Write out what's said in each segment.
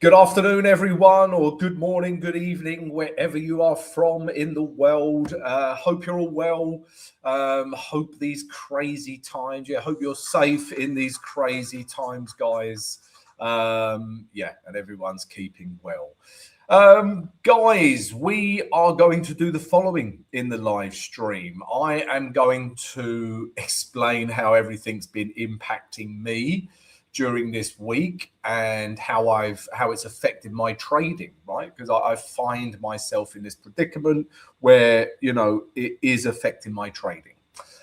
Good afternoon, everyone, or good morning, good evening, wherever you are from in the world. Hope you're all well. Hope these crazy times, hope you're safe in these crazy times, guys. And everyone's keeping well. Guys, we are going to do the following in the live stream. I am going to explain how everything's been impacting me during this week and how it's affected my trading, right? Because I find myself in this predicament where, it is affecting my trading.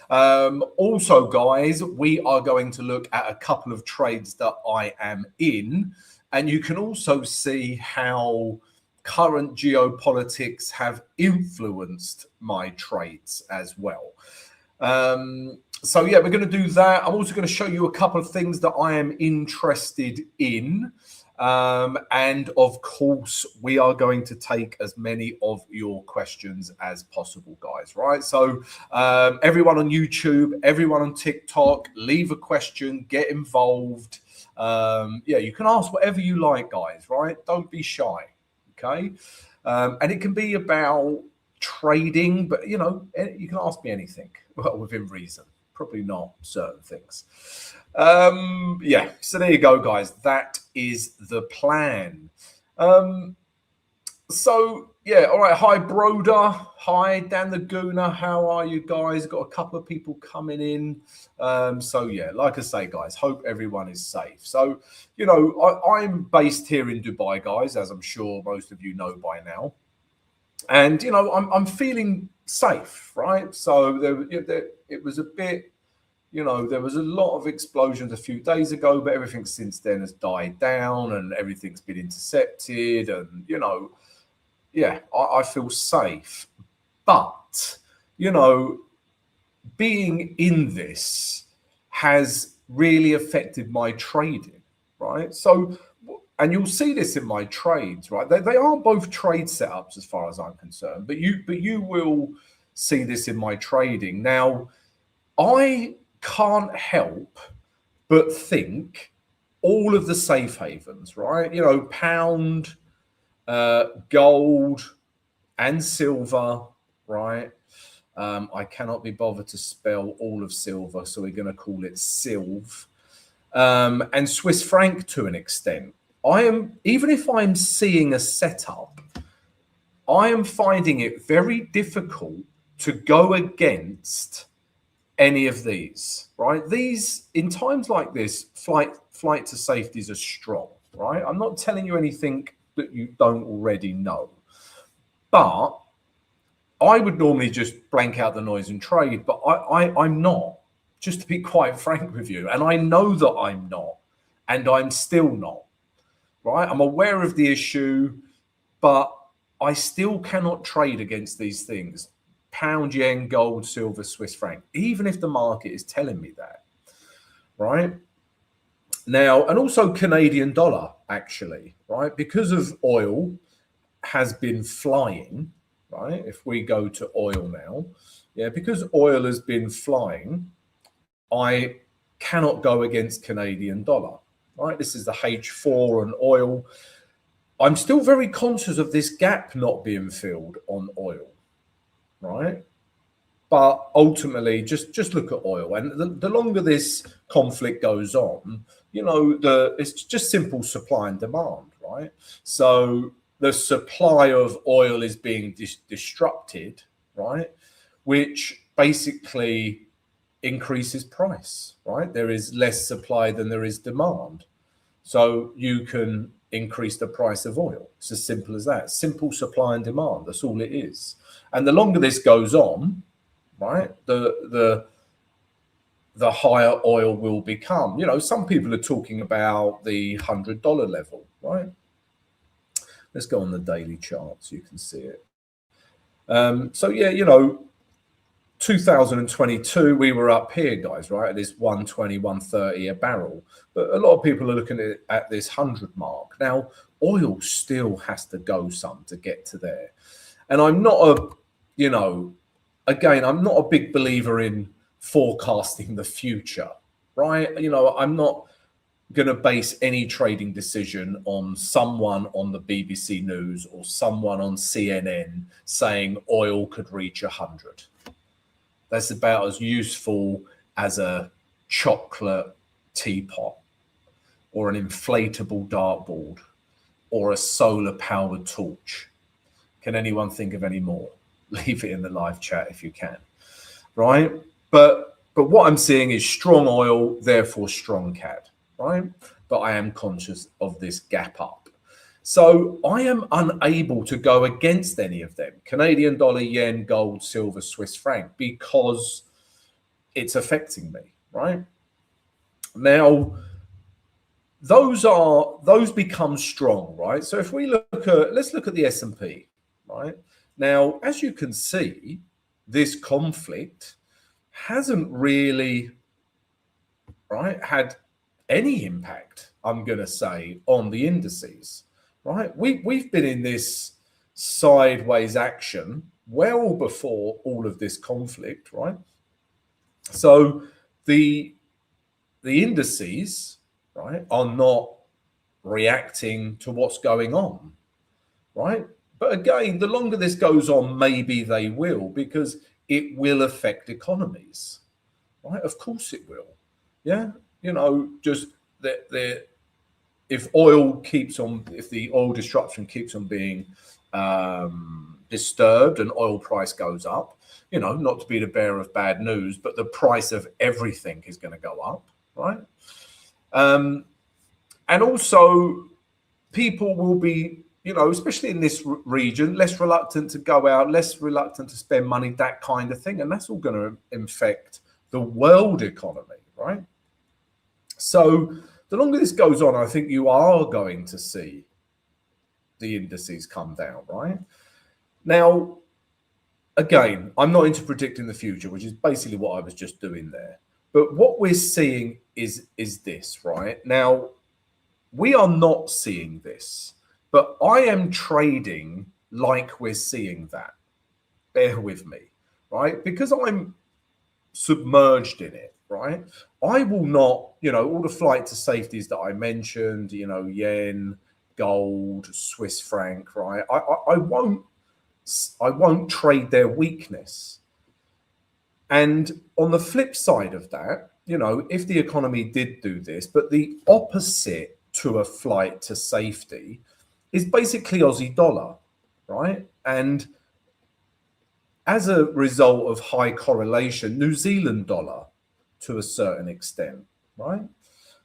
Also, guys, we are going to look at a couple of trades that I am in, and you can also see how current geopolitics have influenced my trades as well. So we're going to do that. I'm also going to show you a couple of things that I am interested in. And of course, we are going to take as many of your questions as possible, guys, right? So everyone on YouTube, everyone on TikTok, leave a question, get involved. You can ask whatever you like, guys, right? Don't be shy, okay? And it can be about trading, but, you can ask me anything within reason. Probably not certain things. So there you go, guys. That is the plan. All right. Hi, Broder. Hi, Dan the Gooner. How are you guys? Got a couple of people coming in. Like I say, guys, hope everyone is safe. So, I'm based here in Dubai, guys, as I'm sure most of you know by now. And, I'm feeling safe, right? So it was a bit, there was a lot of explosions a few days ago, but everything since then has died down and everything's been intercepted. And, I feel safe. But, being in this has really affected my trading, right? So, and you'll see this in my trades, right? They are both trade setups as far as I'm concerned, but you will see this in my trading. Now, I can't help but think all of the safe havens, right? Pound, gold, and silver, right? I cannot be bothered to spell all of silver, so we're going to call it Silv. And Swiss franc to an extent. Even if I'm seeing a setup, I am finding it very difficult to go against any of these, right? These, in times like this, flight to safeties are strong, right? I'm not telling you anything that you don't already know, but I would normally just blank out the noise and trade, but I'm not, just to be quite frank with you. And I know that I'm not, and I'm still not. Right, I'm aware of the issue, but I still cannot trade against these things: pound, yen, gold, silver, Swiss franc, even if the market is telling me that. Right now, and also Canadian dollar, actually, right, because of oil has been flying. Right, if we go to oil now, because oil has been flying, I cannot go against Canadian dollar. Right, this is the H4 and oil. I'm still very conscious of this gap not being filled on oil, right? But ultimately, just look at oil, and the longer this conflict goes on, it's just simple supply and demand, right? So the supply of oil is being disrupted, right? Which basically increases price, right? There is less supply than there is demand. So you can increase the price of oil. It's as simple as that. Simple supply and demand. That's all it is. And the longer this goes on, right, the higher oil will become. Some people are talking about the $100 level, right? Let's go on the daily chart so you can see it. 2022, we were up here, guys, right, at this 120, 130 a barrel. But a lot of people are looking at this 100 mark. Now, oil still has to go some to get to there. And I'm not I'm not a big believer in forecasting the future, right? I'm not going to base any trading decision on someone on the BBC News or someone on CNN saying oil could reach 100. That's about as useful as a chocolate teapot or an inflatable dartboard or a solar powered torch. Can anyone think of any more? Leave it in the live chat if you can, right? But what I'm seeing is strong oil, therefore strong CAD, right? But I am conscious of this gap up. So I am unable to go against any of them, Canadian dollar, yen, gold, silver, Swiss franc, because it's affecting me, right? Now, those become strong, right? So if we let's look at the S&P, right? Now, as you can see, this conflict hasn't really, right, had any impact, I'm going to say, on the indices, right? We've been in this sideways action well before all of this conflict, right? So the indices, right, are not reacting to what's going on, right? But again, the longer this goes on, maybe they will, because it will affect economies, right? Of course it will. Yeah, you know, just if the oil disruption keeps on being disturbed and oil price goes up, you know, not to be the bearer of bad news, but the price of everything is going to go up, right? And also people will be, you know, especially in this region, less reluctant to go out, less reluctant to spend money, that kind of thing. And that's all going to affect the world economy, right? So the longer this goes on, I think you are going to see the indices come down, right? Now, again, I'm not into predicting the future, which is basically what I was just doing there. But what we're seeing is this, right? Now, we are not seeing this, but I am trading like we're seeing that. Bear with me, right? Because I'm submerged in it, right? I will not, you know, all the flight to safeties that I mentioned, you know, yen, gold, Swiss franc, right? I won't trade their weakness. And on the flip side of that, you know, if the economy did do this, but the opposite to a flight to safety is basically Aussie dollar, right? And as a result of high correlation, New Zealand dollar to a certain extent, right?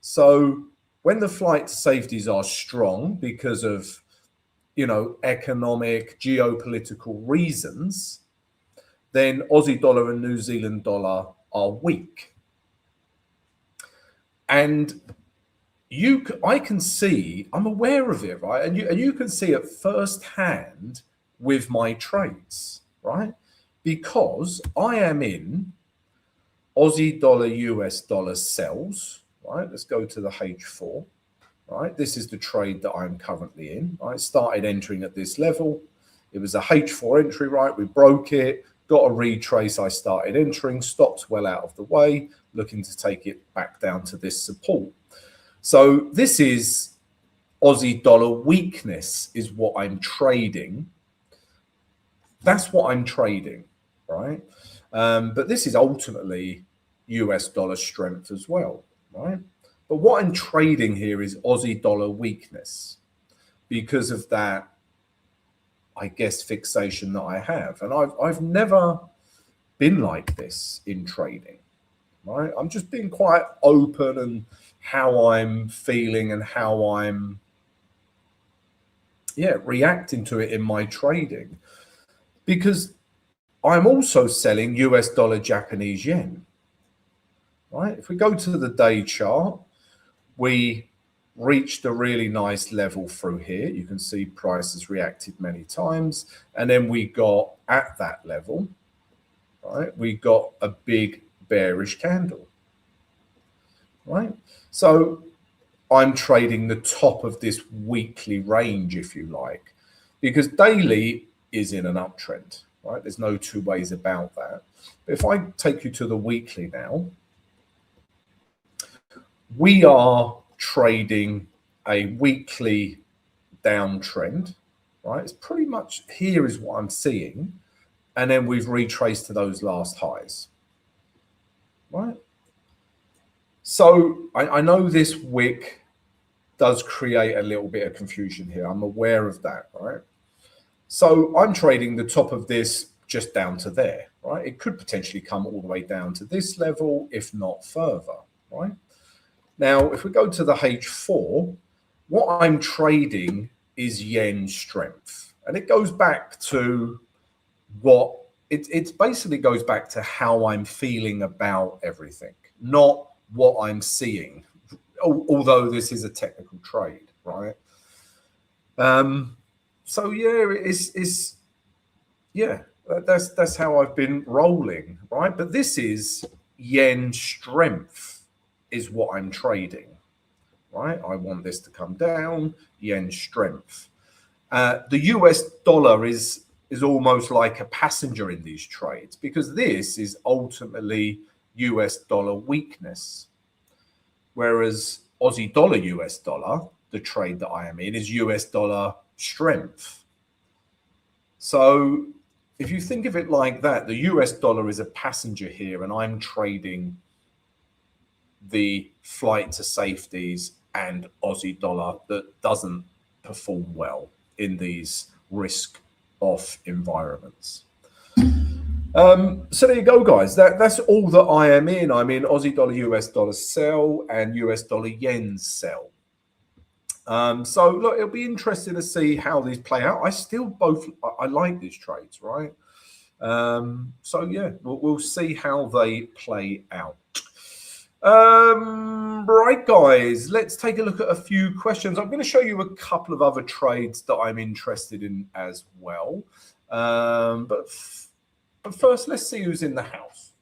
So when the flight to safeties are strong because of, you know, economic, geopolitical reasons, then Aussie dollar and New Zealand dollar are weak. And I can see, I'm aware of it, right? And you can see it firsthand with my trades, right? Because I am in Aussie dollar, US dollar sells, right? Let's go to the H4, right? This is the trade that I'm currently in. I started entering at this level. It was a H4 entry, right? We broke it, got a retrace. I started entering, stopped well out of the way, looking to take it back down to this support. So this is Aussie dollar weakness is what I'm trading. That's what I'm trading, right? But this is ultimately US dollar strength as well, right? But what I'm trading here is Aussie dollar weakness because of that, I guess, fixation that I have. And I've never been like this in trading, right? I'm just being quite open and how I'm feeling and how I'm, reacting to it in my trading. Because I'm also selling US dollar, Japanese yen, right? If we go to the day chart, we reached a really nice level through here. You can see price has reacted many times. And then we got at that level, right? We got a big bearish candle, right? So I'm trading the top of this weekly range, if you like, because daily is in an uptrend, right? There's no two ways about that. But if I take you to the weekly now, we are trading a weekly downtrend, right? It's pretty much here is what I'm seeing. And then we've retraced to those last highs, right? So I know this wick does create a little bit of confusion here. I'm aware of that, right? So I'm trading the top of this just down to there, right? It could potentially come all the way down to this level, if not further, right? Now, if we go to the H4, what I'm trading is yen strength. And it goes back to what it basically goes back to how I'm feeling about everything, not what I'm seeing, although this is a technical trade, right? So yeah, it's yeah, that's how I've been rolling, right? But this is yen strength is what I'm trading, right? I want this to come down, yen strength. The US dollar is almost like a passenger in these trades because this is ultimately US dollar weakness. Whereas Aussie dollar, US dollar, the trade that I am in is US dollar strength. So if you think of it like that, the US dollar is a passenger here and I'm trading the flight to safeties and Aussie dollar that doesn't perform well in these risk off environments. So there you go, guys. That's all that I am in. I'm in Aussie dollar, US dollar sell and US dollar yen sell. So look, it'll be interesting to see how these play out. I like these trades, right? So yeah, we'll see how they play out. Right, guys, let's take a look at a few questions. I'm going to show you a couple of other trades that I'm interested in as well. But first, let's see who's in the house.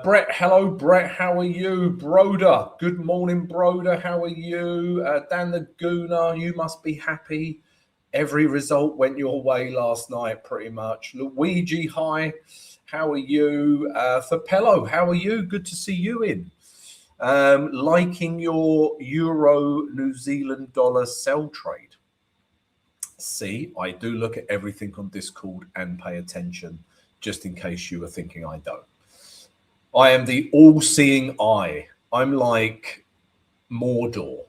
Brett, hello, Brett. How are you? Broder, good morning, Broder. How are you? Dan the Gooner, you must be happy. Every result went your way last night, pretty much. Luigi, hi. How are you? Fapello, how are you? Good to see you in. Liking your Euro New Zealand dollar sell trade. See, I do look at everything on Discord and pay attention, just in case you were thinking I don't. I am the all-seeing eye. I'm like Mordor.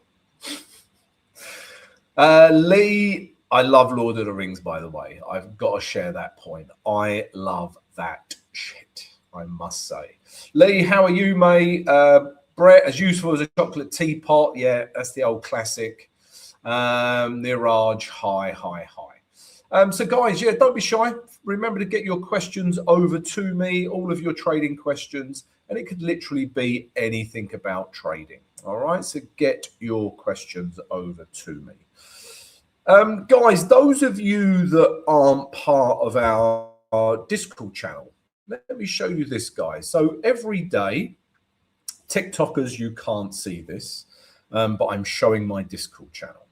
Lee, I love Lord of the Rings, by the way. I've got to share that point. I love that shit, I must say. Lee, how are you, mate? Brett, as useful as a chocolate teapot. Yeah, that's the old classic. Niraj, hi. So guys, yeah, don't be shy. Remember to get your questions over to me, all of your trading questions, and it could literally be anything about trading. All right, so get your questions over to me. Guys, those of you that aren't part of our Discord channel, let me show you this, guys. So every day, TikTokers, you can't see this, but I'm showing my Discord channel.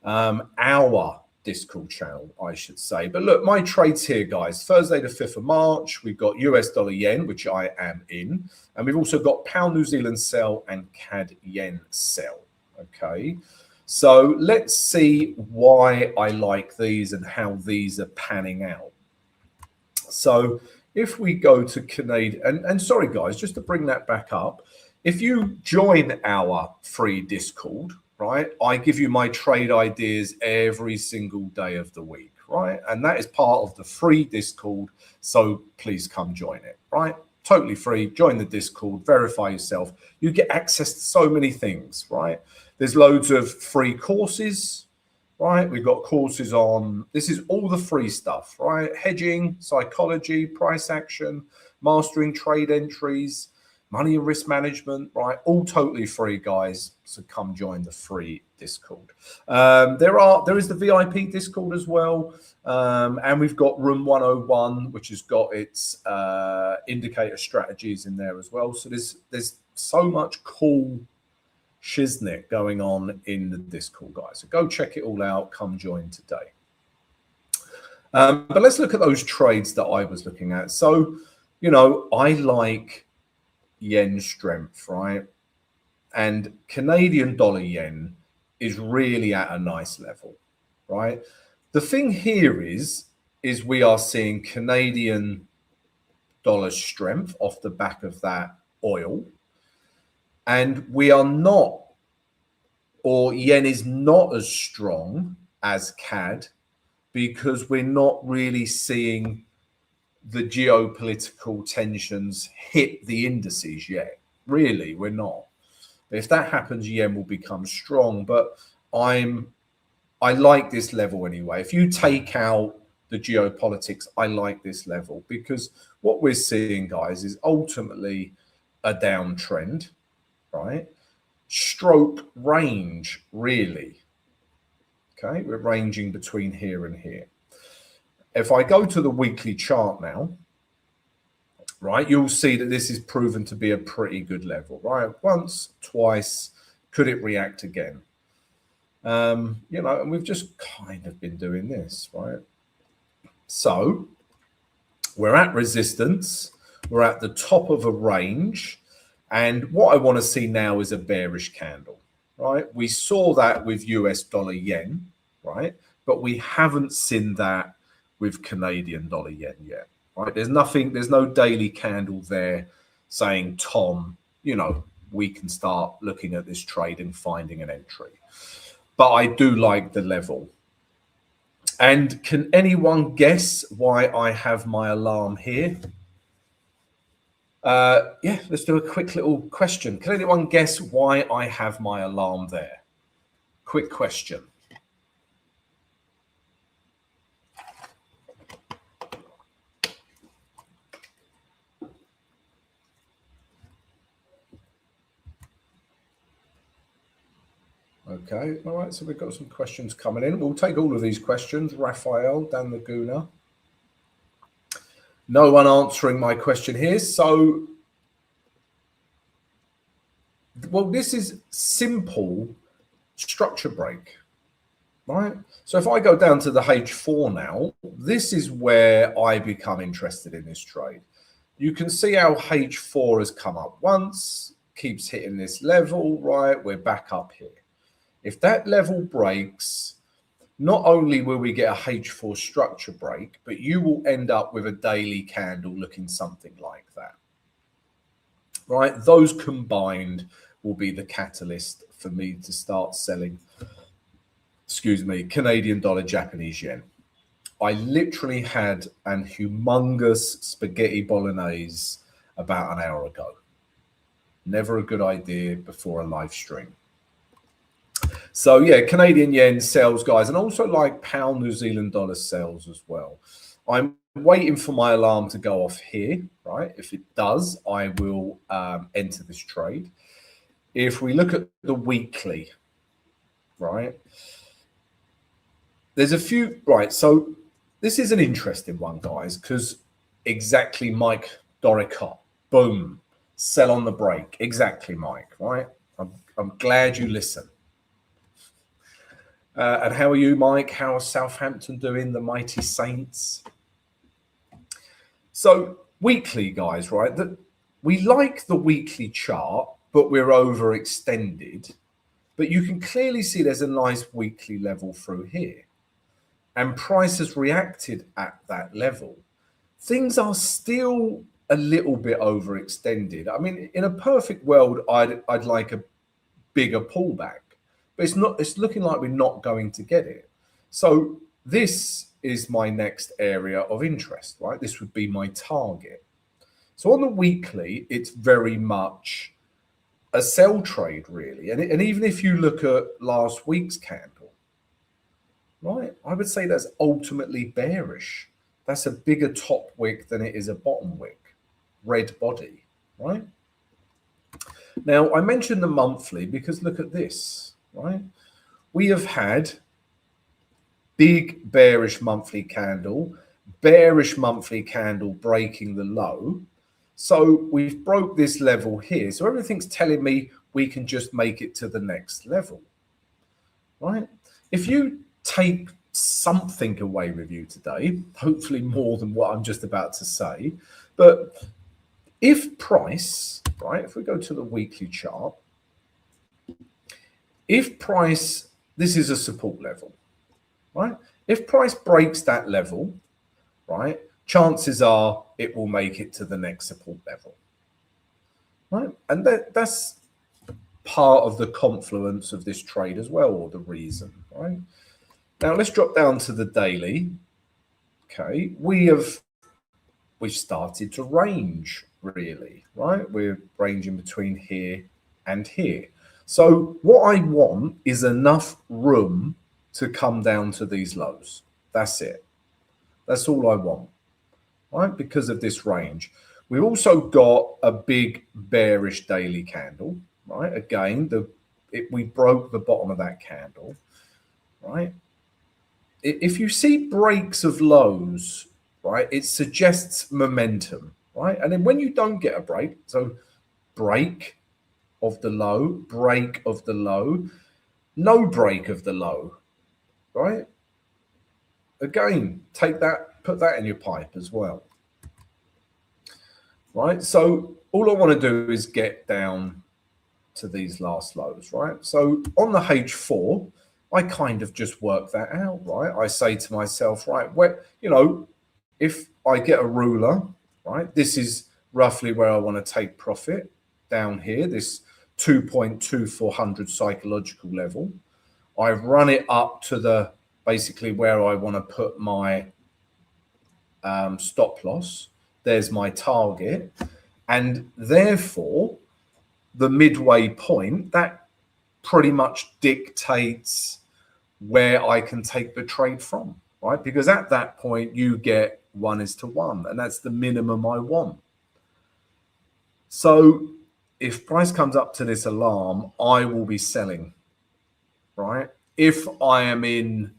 Our Discord channel, I should say. But look, my trades here, guys. Thursday the 5th of March, we've got US dollar yen, which I am in. And we've also got pound New Zealand sell and CAD yen sell. Okay. So let's see why I like these and how these are panning out. So if we go to Canadian, and sorry, guys, just to bring that back up, if you join our free Discord, right, I give you my trade ideas every single day of the week, right? And that is part of the free Discord. So please come join it, right? Totally free. Join the Discord, verify yourself. You get access to so many things, right? There's loads of free courses, right? We've got courses on, this is all the free stuff, right? Hedging, psychology, price action, mastering trade entries, money and risk management, right? All totally free, guys. So come join the free Discord. There is the VIP Discord as well. And we've got Room 101, which has got its indicator strategies in there as well. So there's so much cool shiznit going on in the Discord, guys. So go check it all out. Come join today. But let's look at those trades that I was looking at. So, you know, I like yen strength, right? And Canadian dollar yen is really at a nice level, right? The thing here is we are seeing Canadian dollar strength off the back of that oil. And we are not, or yen is not as strong as CAD because we're not really seeing the geopolitical tensions hit the indices yet. Really, we're not. If that happens, yen will become strong. But I like this level anyway. If you take out the geopolitics, I like this level because what we're seeing, guys, is ultimately a downtrend, right? Stroke range, really. Okay, we're ranging between here and here. If I go to the weekly chart now, right, you'll see that this is proven to be a pretty good level, right? Once, twice, could it react again? You know, and we've just kind of been doing this, right? So we're at resistance, we're at the top of a range, and what I want to see now is a bearish candle, right? We saw that with US dollar yen, right? But we haven't seen that with Canadian dollar yen yet, right? There's no daily candle there saying, Tom, you know, we can start looking at this trade and finding an entry. But I do like the level. And can anyone guess why I have my alarm here? Yeah, let's do a quick little question. Can anyone guess why I have my alarm there? Quick question. Okay, all right, so we've got some questions coming in. We'll take all of these questions. Raphael, Dan Laguna. No one answering my question here. So, well, this is simple structure break, right? So if I go down to the H4 now, this is where I become interested in this trade. You can see how H4 has come up once, keeps hitting this level, right? We're back up here. If that level breaks, not only will we get a H4 structure break, but you will end up with a daily candle looking something like that, right? Those combined will be the catalyst for me to start selling, excuse me, Canadian dollar, Japanese yen. I literally had an humongous spaghetti bolognese about an hour ago. Never a good idea before a live stream. So yeah, Canadian yen sells, guys, and also like pound New Zealand dollar sells as well. I'm waiting for my alarm to go off here, right? If it does, I will enter this trade. If we look at the weekly, right, there's a few, right, so this is an interesting one, guys, because exactly Mike Doricott, boom, sell on the break. Exactly, Mike, right? I'm glad you listen. And how are you, Mike? How are Southampton doing, the mighty Saints? So weekly, guys, right? We like the weekly chart, but we're overextended. But you can clearly see there's a nice weekly level through here. And price has reacted at that level. Things are still a little bit overextended. I mean, in a perfect world, I'd like a bigger pullback. But it's not. It's looking like we're not going to get it. So this is my next area of interest, right? This would be my target. So on the weekly, it's very much a sell trade, really. And even if you look at last week's candle, right, I would say that's ultimately bearish. That's a bigger top wick than it is a bottom wick, red body, right? Now, I mentioned the monthly because look at this. Right, we have had big bearish monthly candle breaking the low. So we've broke this level here. So everything's telling me we can just make it to the next level, right? If you take something away with you today, hopefully more than what I'm just about to say. But if price, right, if we go to the weekly chart, if price, this is a support level, right? If price breaks that level, right, chances are it will make it to the next support level, right? And that's part of the confluence of this trade as well, or the reason, right? Now let's drop down to the daily. Okay, we've started to range, really, right? We're ranging between here and here. So what I want is enough room to come down to these lows. That's it. That's all I want, right? Because of this range. We've also got a big bearish daily candle, right? Again, we broke the bottom of that candle, right? If you see breaks of lows, right, it suggests momentum, right? And then when you don't get a break, so break of the low, break of the low, no break of the low, right? Again, take that, put that in your pipe as well, right? So all I want to do is get down to these last lows, right? So on the H4, I kind of just work that out, right? I say to myself, right, where, you know, if I get a ruler, right, this is roughly where I want to take profit down here, this 2.2400 psychological level. I run it up to the basically where I want to put my stop loss. There's my target. And therefore, the midway point, that pretty much dictates where I can take the trade from, right? Because at that point, you get 1:1, and that's the minimum I want. So if price comes up to this alarm, I will be selling, right? If I am in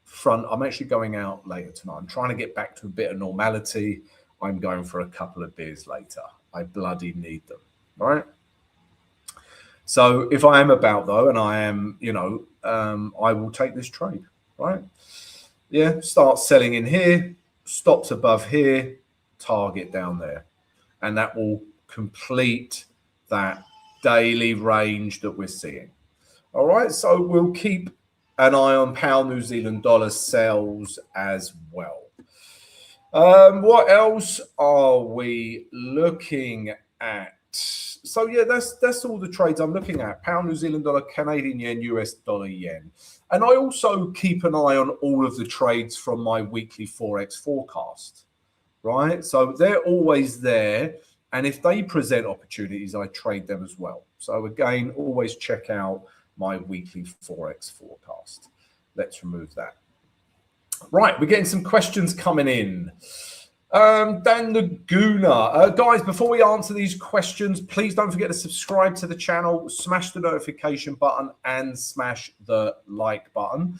front, I'm actually going out later tonight. I'm trying to get back to a bit of normality. I'm going for a couple of beers later. I bloody need them, right? So if I am about though, and I am, you know, I will take this trade, right? Yeah, start selling in here, stops above here, target down there. And that will complete that daily range that we're seeing. All right, so we'll keep an eye on pound New Zealand dollar sales as well. What else are we looking at? So yeah, that's all the trades I'm looking at: pound New Zealand dollar, Canadian yen, US dollar, yen. And I also keep an eye on all of the trades from my weekly Forex forecast, right? So they're always there, and if they present opportunities, I trade them as well. So again, always check out my weekly Forex forecast. Let's remove that. Right, we're getting some questions coming in. Dan Laguna. Guys, before we answer these questions, please don't forget to subscribe to the channel, smash the notification button, and smash the like button.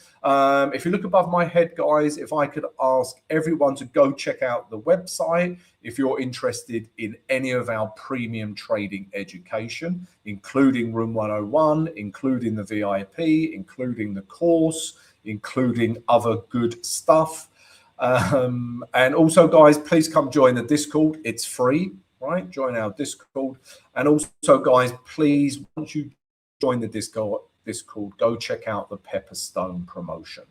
If you look above my head, guys, if I could ask everyone to go check out the website if you're interested in any of our premium trading education, including Room 101, including the VIP, including the course, including other good stuff. And also, guys, please come join the Discord. It's free, right? Join our Discord. And also, guys, please, once you join the Discord, go check out the Pepperstone promotion.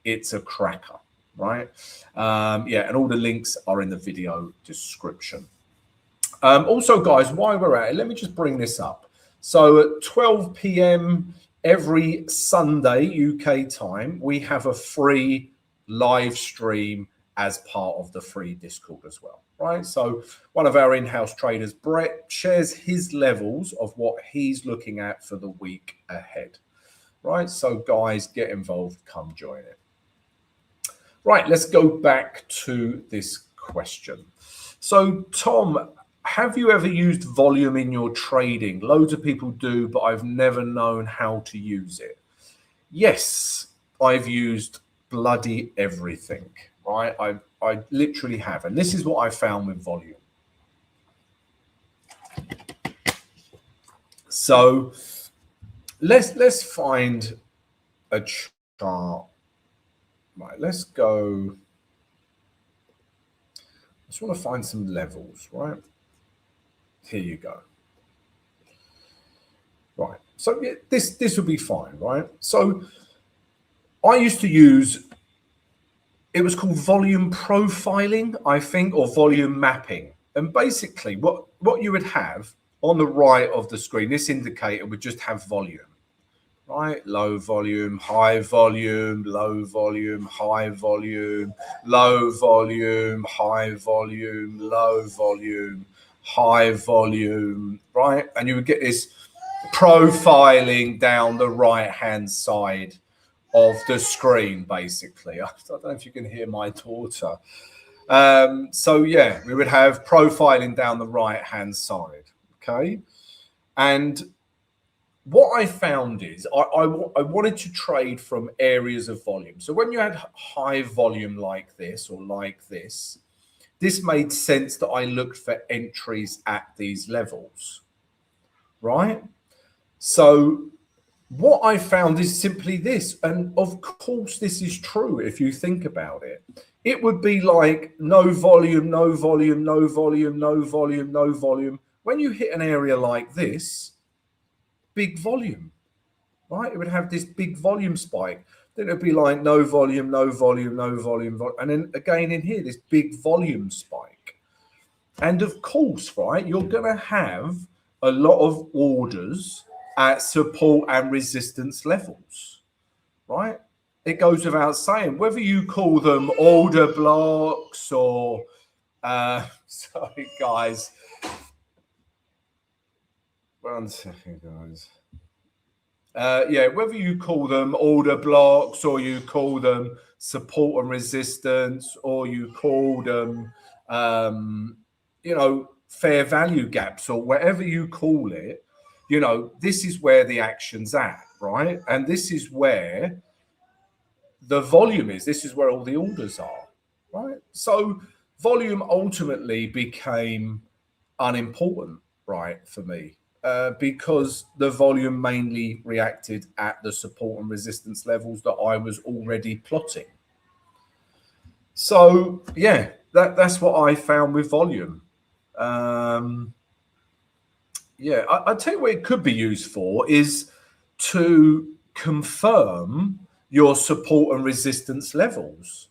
It's a cracker, right? Yeah, and all the links are in the video description. Also, guys, while we're at it, let me just bring this up. So at 12 p.m. every Sunday UK time, we have a free live stream as part of the free Discord as well, right? So one of our in-house traders, Brett, shares his levels of what he's looking at for the week ahead, right? So guys, get involved, come join it. Right, let's go back to this question. So Tom, have you ever used volume in your trading? Loads of people do, but I've never known how to use it. Yes, I've used bloody everything, right? I literally have, and this is what I found with volume. So let's find a chart Right, let's go. I just want to find some levels, right? Here you go. Right. So yeah, this will be fine, right? So I used to use, it was called volume profiling, I think, or volume mapping. And basically what you would have on the right of the screen, this indicator would just have volume, right? Low volume, high volume, low volume, high volume, low volume, high volume, low volume, high volume, right? And you would get this profiling down the right hand side of the screen, basically. I don't know if you can hear my daughter. So yeah, we would have profiling down the right hand side. Okay. And what I found is I wanted to trade from areas of volume. So when you had high volume like this or like this made sense that I looked for entries at these levels, right? So what I found is simply this, and of course this is true if you think about it. It would be like no volume, no volume, no volume, no volume, no volume. When you hit an area like this, big volume, right? It would have this big volume spike. Then it would be like no volume, no volume, no volume, and then again in here, this big volume spike. And of course, right, you're going to have a lot of orders at support and resistance levels, right? It goes without saying, whether you call them order blocks or, sorry, guys. 1 second, guys. Yeah, whether you call them order blocks or you call them support and resistance or you call them, you know, fair value gaps or whatever you call it, you know, this is where the action's at, right? And this is where the volume is. This is where all the orders are, right? So volume ultimately became unimportant, right, for me. Because the volume mainly reacted at the support and resistance levels that I was already plotting. So yeah, that's what I found with volume. Yeah, I'll tell you what it could be used for is to confirm your support and resistance levels,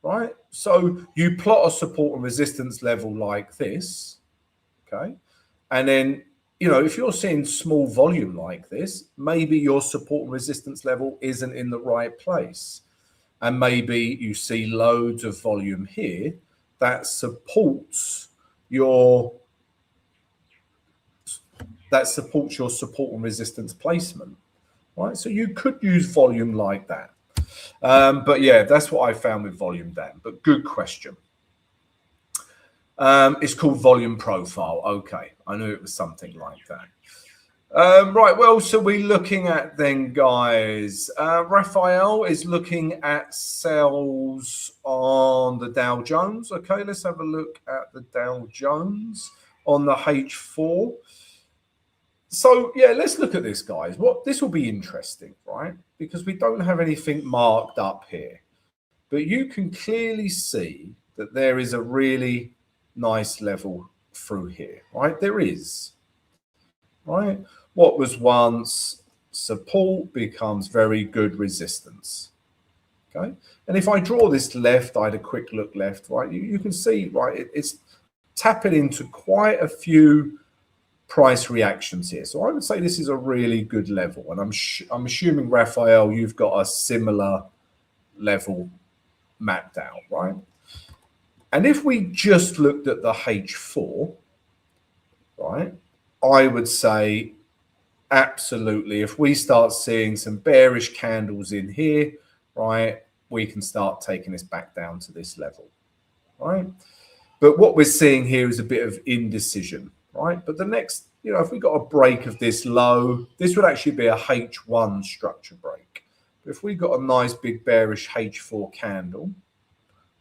right? So you plot a support and resistance level like this, okay? And then, you know, if you're seeing small volume like this, maybe your support and resistance level isn't in the right place. And maybe you see loads of volume here that supports your support and resistance placement, right? So you could use volume like that. But yeah, that's what I found with volume, Dan. But good question. It's called volume profile. Okay, I knew it was something like that. Right, well, so we're looking at then, guys. Raphael is looking at sells on the Dow Jones. Okay, let's have a look at the Dow Jones on the H4. So yeah, let's look at this, guys. This will be interesting, right? Because we don't have anything marked up here, but you can clearly see that there is a really nice level through here, right? There is, right? What was once support becomes very good resistance, okay? And if I draw this left, I had a quick look left, right? You can see, right, it's tapping into quite a few price reactions here. So I would say this is a really good level. And I'm assuming, Raphael, you've got a similar level mapped out, right? And if we just looked at the H4, right, I would say absolutely, if we start seeing some bearish candles in here, right, we can start taking this back down to this level, right? But what we're seeing here is a bit of indecision, right? But the next, you know, if we got a break of this low, this would actually be a H1 structure break. But if we got a nice big bearish H4 candle,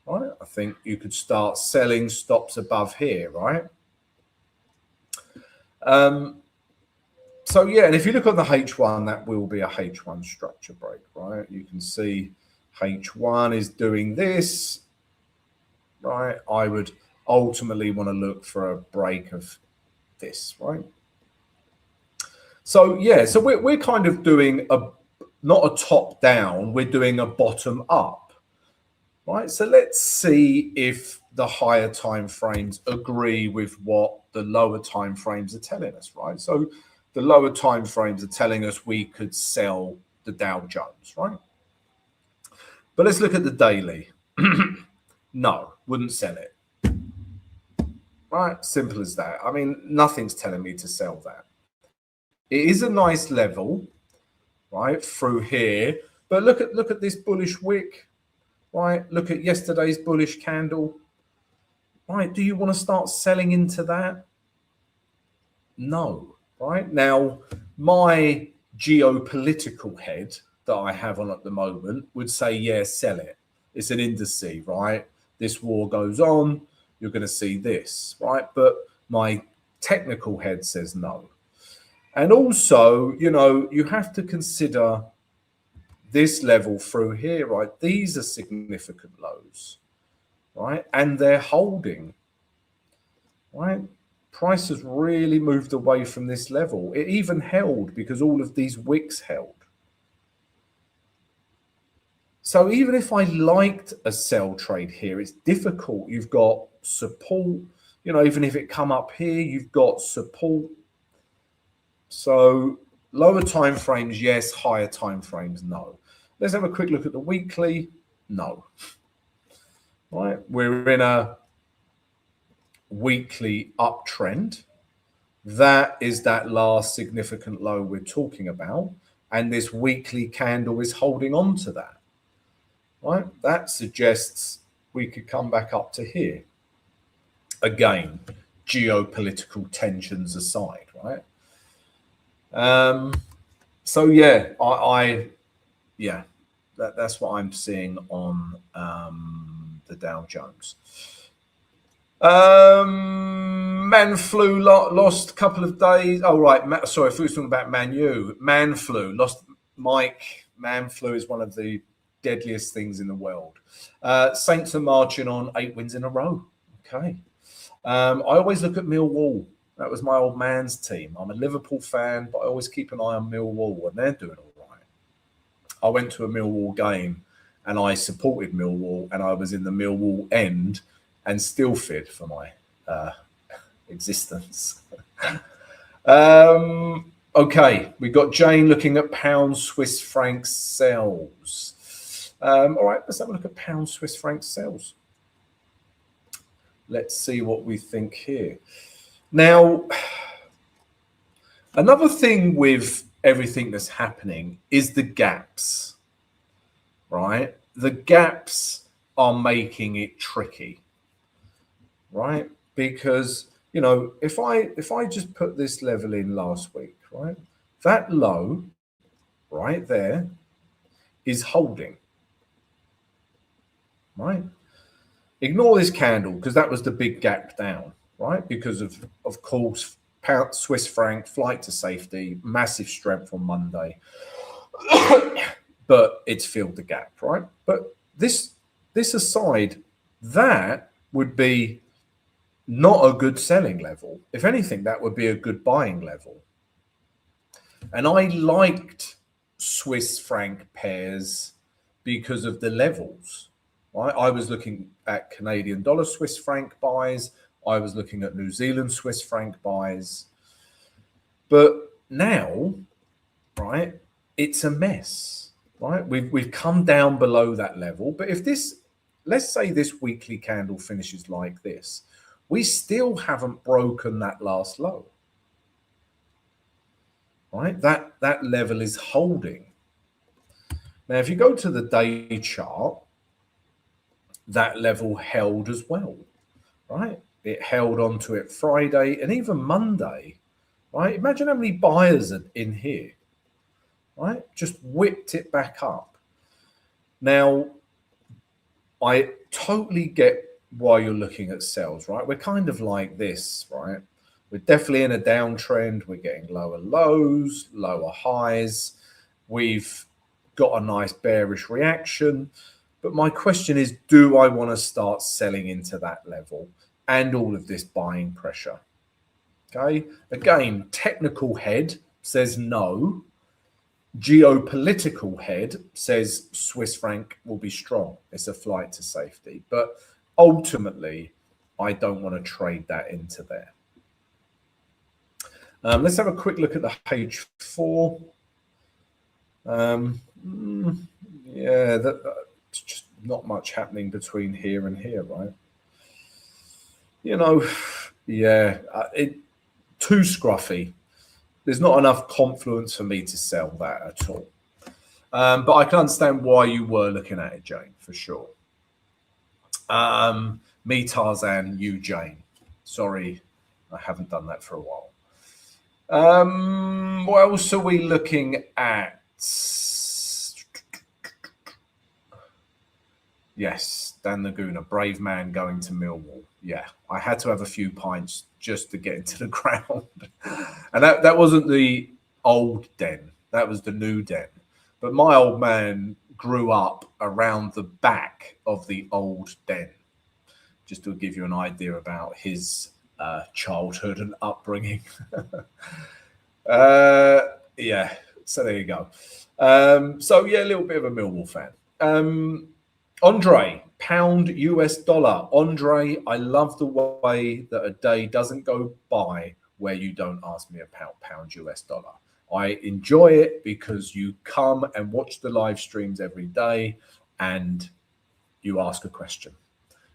right, I think you could start selling stops above here, right? So yeah, and if you look on the H1, that will be a H1 structure break, right? You can see H1 is doing this, right? I would ultimately want to look for a break of this, right? So yeah, so we're kind of doing not a top down, we're doing a bottom up, right? So let's see if the higher time frames agree with what the lower time frames are telling us, right? So the lower time frames are telling us we could sell the Dow Jones, right? But let's look at the daily. No, wouldn't sell it. Right? Simple as that. I mean, nothing's telling me to sell that. It is a nice level, right, through here. But look at this bullish wick, right? Look at yesterday's bullish candle. Right? Do you want to start selling into that? No. Right? Now, my geopolitical head that I have on at the moment would say, yeah, sell it. It's an indice, right? This war goes on, you're going to see this, right? But my technical head says no. And also, you know, you have to consider this level through here, right? These are significant lows, right? And they're holding, right? Price has really moved away from this level. It even held because all of these wicks held. So even if I liked a sell trade here, it's difficult. You've got support, you know, even if it come up here, you've got support. So lower time frames, yes. Higher time frames, no. Let's have a quick look at the weekly. No. Right, we're in a weekly uptrend. That is that last significant low we're talking about. And this weekly candle is holding on to that. Right, that suggests we could come back up to here. Again, geopolitical tensions aside, right? So yeah, that's what I'm seeing on the Dow Jones. Man flu lost a couple of days. Oh right, sorry, if we were talking about Man flu lost. Mike, man flu is one of the deadliest things in the world. Saints are marching on 8 wins in a row. Okay. I always look at Millwall. That was my old man's team. I'm a Liverpool fan, but I always keep an eye on Millwall, and they're doing all right. I went to a Millwall game, and I supported Millwall, and I was in the Millwall end, and still feared for my existence. Okay, we got Jane looking at pound Swiss franc sells. All right, let's have a look at pound Swiss franc sells. Let's see what we think here. Now, another thing with everything that's happening is the gaps, right? The gaps are making it tricky, right? Because, you know, if I just put this level in last week, right? That low right there is holding, right? Ignore this candle because that was the big gap down, right? Because of course, pound Swiss franc, flight to safety, massive strength on Monday, but it's filled the gap, right? But this aside, that would be not a good selling level. If anything, that would be a good buying level. And I liked Swiss franc pairs because of the levels. Right? I was looking at Canadian dollar Swiss franc buys. I was looking at New Zealand Swiss franc buys. But now, right, it's a mess, right? We've come down below that level. But if this, let's say this weekly candle finishes like this, we still haven't broken that last low, right? That level is holding. Now, if you go to the day chart, that level held as well, right? It held onto it Friday and even Monday, right? Imagine how many buyers are in here, right? Just whipped it back up. Now, I totally get why you're looking at sales, right? We're kind of like this, right? We're definitely in a downtrend. We're getting lower lows, lower highs. We've got a nice bearish reaction. But my question is, do I want to start selling into that level and all of this buying pressure? Okay. Again, technical head says no. Geopolitical head says Swiss franc will be strong. It's a flight to safety. But ultimately, I don't want to trade that into there. Let's have a quick look at the H4. Yeah, it's just not much happening between here and here, right? You know, yeah, too scruffy. There's not enough confluence for me to sell that at all. But I can understand why you were looking at it, Jane, for sure. Me, Tarzan, you, Jane. Sorry, I haven't done that for a while. What else are we looking at? Yes, Dan Laguna, brave man going to Millwall. Yeah, I had to have a few pints just to get into the ground. And that wasn't the old den. That was the new den. But my old man grew up around the back of the old den, just to give you an idea about his childhood and upbringing. Yeah, so there you go. So yeah, a little bit of a Millwall fan. Andre, pound US dollar. Andre, I love the way that a day doesn't go by where you don't ask me about pound US dollar. I enjoy it because you come and watch the live streams every day and you ask a question.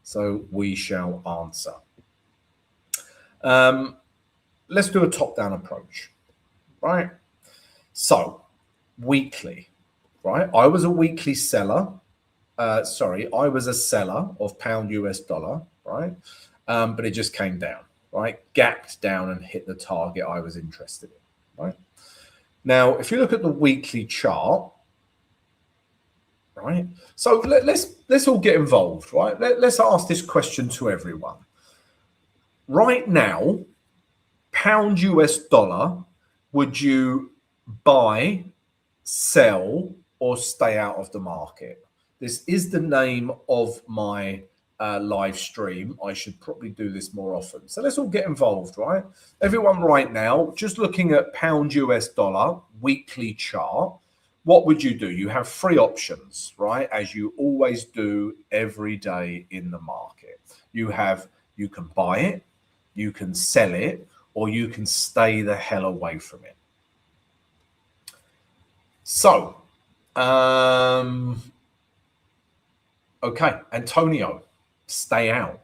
So we shall answer. Let's do a top-down approach, right? So weekly, right? I was a weekly seller. I was a seller of pound US dollar, right? But it just came down, right? Gapped down and hit the target I was interested in, right? Now, if you look at the weekly chart, right? So let's all get involved, right? Let's ask this question to everyone. Right now, pound US dollar, would you buy, sell, or stay out of the market? This is the name of my live stream. I should probably do this more often. So let's all get involved, right? Everyone right now, just looking at pound US dollar weekly chart, what would you do? You have three options, right? As you always do every day in the market. You can buy it, you can sell it, or you can stay the hell away from it. So, okay, Antonio, stay out.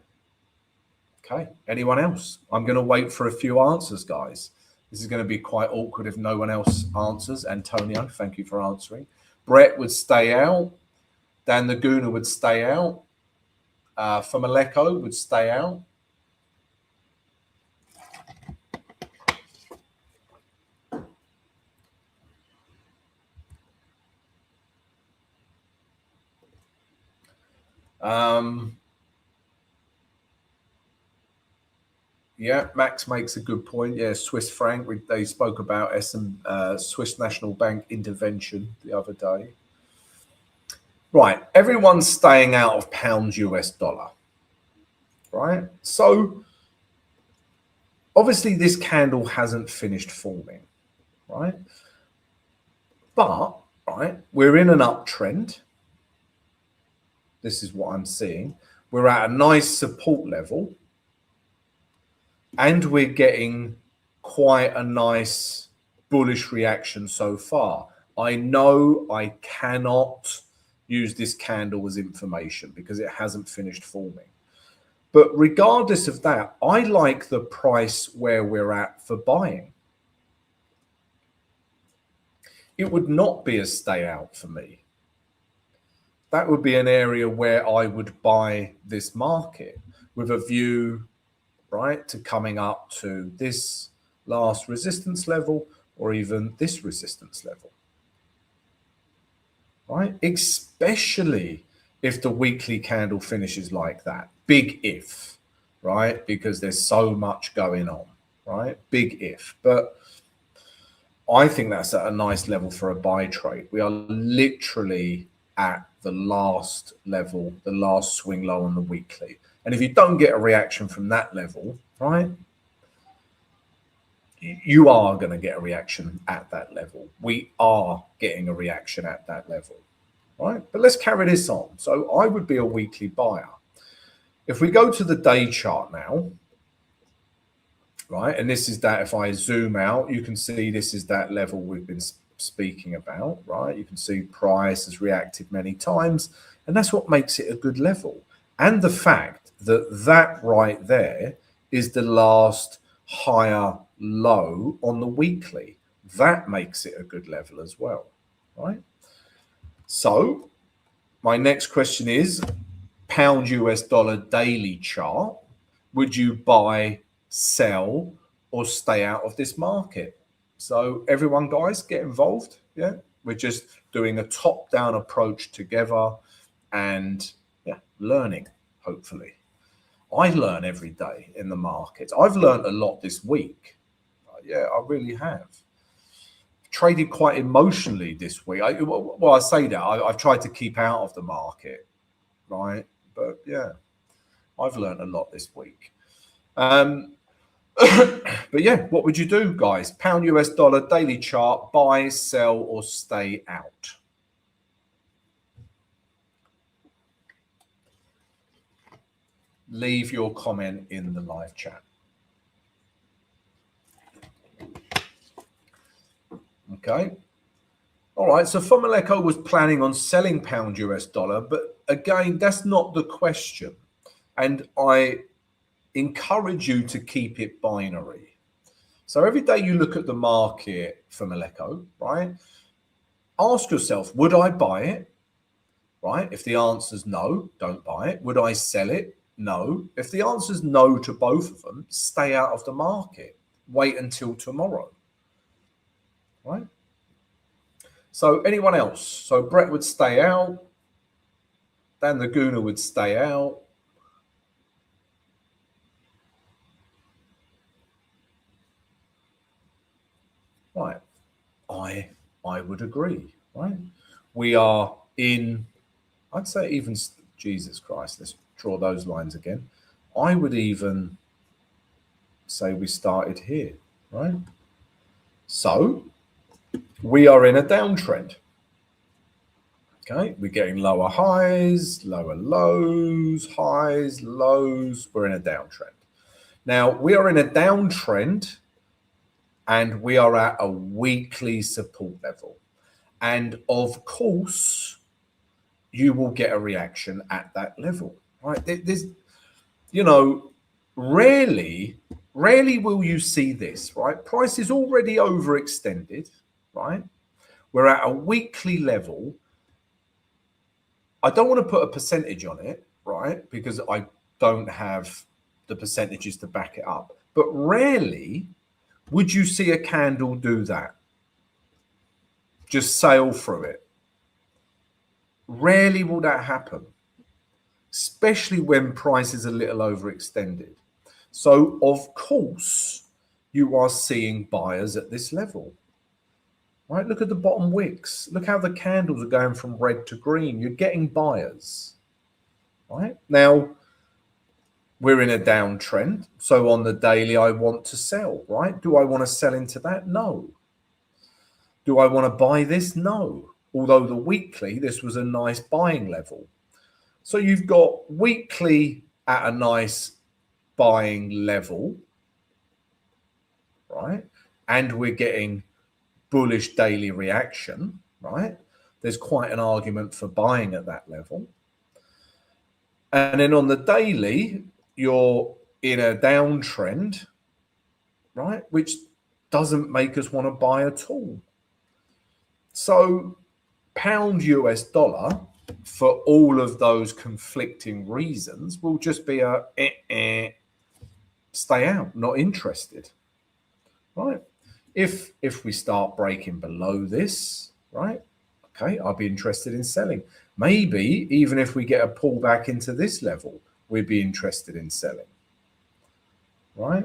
Okay, anyone else? I'm going to wait for a few answers, guys. This is going to be quite awkward if no one else answers. Antonio, thank you for answering. Brett would stay out. Dan Laguna would stay out. Famaleko would stay out. Yeah, Max makes a good point. Yeah, Swiss franc. They spoke about Swiss National Bank intervention the other day. Right, everyone's staying out of pound US dollar. Right, so obviously this candle hasn't finished forming. Right, but right, we're in an uptrend. This is what I'm seeing. We're at a nice support level. And we're getting quite a nice bullish reaction so far. I know I cannot use this candle as information because it hasn't finished forming. But regardless of that, I like the price where we're at for buying. It would not be a stay out for me. That would be an area where I would buy this market with a view, right, to coming up to this last resistance level or even this resistance level, right? Especially if the weekly candle finishes like that. Big if, right? Because there's so much going on, right? Big if. But I think that's at a nice level for a buy trade. We are literally at the last level, the last swing low on the weekly. And if you don't get a reaction from that level, right, you are going to get a reaction at that level. We are getting a reaction at that level, right? But let's carry this on. So I would be a weekly buyer. If we go to the day chart now, right, and this is that, if I zoom out, you can see this is that level we've been speaking about, right? You can see price has reacted many times, and that's what makes it a good level. And the fact that that right there is the last higher low on the weekly, that makes it a good level as well, right? So my next question is pound US dollar daily chart. Would you buy, sell, or stay out of this market? So everyone, guys, get involved. Yeah, we're just doing a top-down approach together and yeah, learning, hopefully. I learn every day in the markets. I've learned a lot this week. Yeah, I really have. Traded quite emotionally this week. I say that. I've tried to keep out of the market, right? But yeah, I've learned a lot this week. But yeah, what would you do, guys? Pound US dollar daily chart, buy, sell, or stay out? Leave your comment in the live chat. Okay. All right. So Fomaleko was planning on selling pound US dollar, but again, that's not the question. And I encourage you to keep it binary. So every day you look at the market for Fomaleko, right? Ask yourself, would I buy it? Right? If the answer is no, don't buy it. Would I sell it? No. If the answer is no to both of them, stay out of the market. Wait until tomorrow. Right? So anyone else? So Brett would stay out. Dan Laguna would stay out. Right. I would agree. Right. We are in, I'd say even, Jesus Christ, let's draw those lines again. I would even say we started here, right? So we are in a downtrend. Okay, we're getting lower highs, lower lows, highs, lows. We're in a downtrend. Now, we are in a downtrend and we are at a weekly support level. And of course, you will get a reaction at that level, right? There's, you know, rarely will you see this, right? Price is already overextended, right? We're at a weekly level. I don't want to put a percentage on it, right? Because I don't have the percentages to back it up. But rarely would you see a candle do that. Just sail through it. Rarely will that happen, especially when price is a little overextended. So, of course, you are seeing buyers at this level. Right, look at the bottom wicks. Look how the candles are going from red to green. You're getting buyers. Right now, we're in a downtrend. So on the daily, I want to sell. Right? Do I want to sell into that? No. Do I want to buy this? No. Although the weekly, this was a nice buying level. So you've got weekly at a nice buying level, right? And we're getting bullish daily reaction, right? There's quite an argument for buying at that level. And then on the daily, you're in a downtrend, right? Which doesn't make us want to buy at all. So pound US dollar, for all of those conflicting reasons, will just be a stay out, not interested, right? If we start breaking below this, right, okay, I'll be interested in selling. Maybe even if we get a pullback into this level, we'd be interested in selling, right?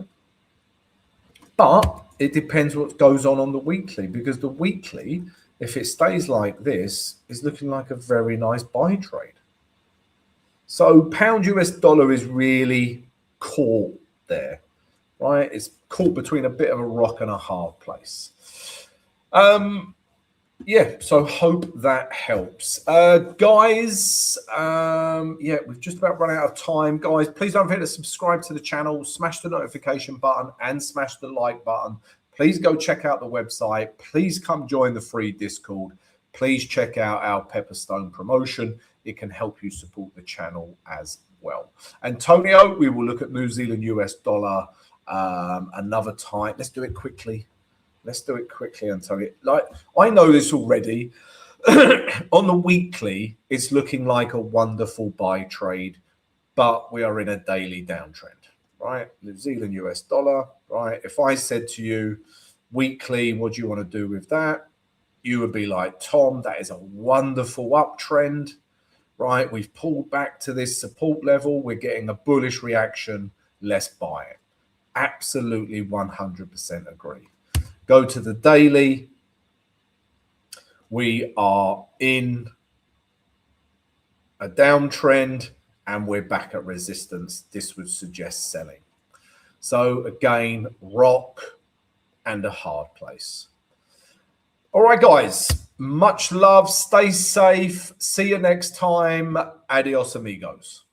But it depends what goes on the weekly, because the weekly, if it stays like this, is looking like a very nice buy trade. So pound US dollar is really caught there, right? It's caught between a bit of a rock and a hard place. Yeah, so hope that helps. Guys, yeah, we've just about run out of time. Guys, please don't forget to subscribe to the channel, smash the notification button, and smash the like button. Please go check out the website. Please come join the free Discord. Please check out our Pepperstone promotion. It can help you support the channel as well. Antonio, we will look at New Zealand US dollar another time. Let's do it quickly. Let's do it quickly, Antonio. Like, I know this already. On the weekly, it's looking like a wonderful buy trade, but we are in a daily downtrend, right? New Zealand US dollar, right? If I said to you, weekly, what do you want to do with that? You would be like, Tom, that is a wonderful uptrend, right? We've pulled back to this support level. We're getting a bullish reaction. Let's buy it. Absolutely 100% agree. Go to the daily. We are in a downtrend and we're back at resistance. This would suggest selling. So again, rock and a hard place. All right, guys, much love. Stay safe. See you next time. Adios, amigos.